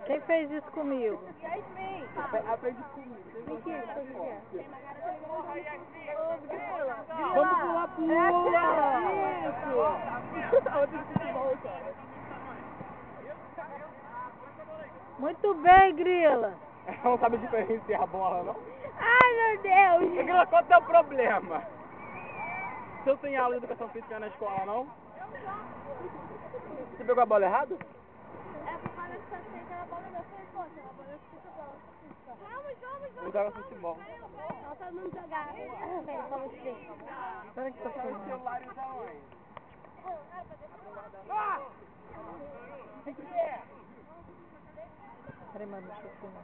Quem fez isso comigo? Aprende comigo. Vamos pular, pula! Muito bem, Grila. Não sabe diferenciar a bola, não? Ai, meu Deus. Grila, qual é o teu problema? Você não tem aula de educação física na escola, não? Você pegou a bola errado? É por causa que você aceita a bola da sua esposa, a bola da futebol. Não joga futebol. Só todo mundo jogar. Peraí, pra você. Espera que tá O filmando. celular e da mãe. Peraí, mano, deixa eu filmar.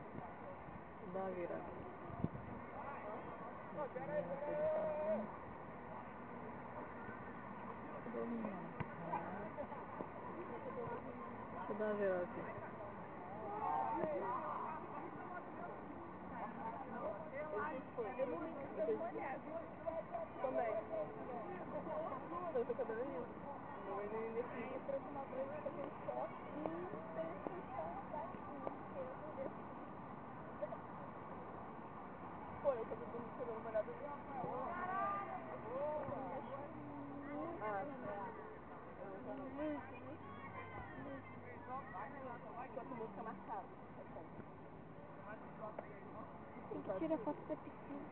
Dá uma virada. Cadê o menino? Deixa eu dar uma virada aqui. Também. Eu tô cabelo liso. Foi, eu tô tirando uma olhada do música marcada. Tira a foto da piscina.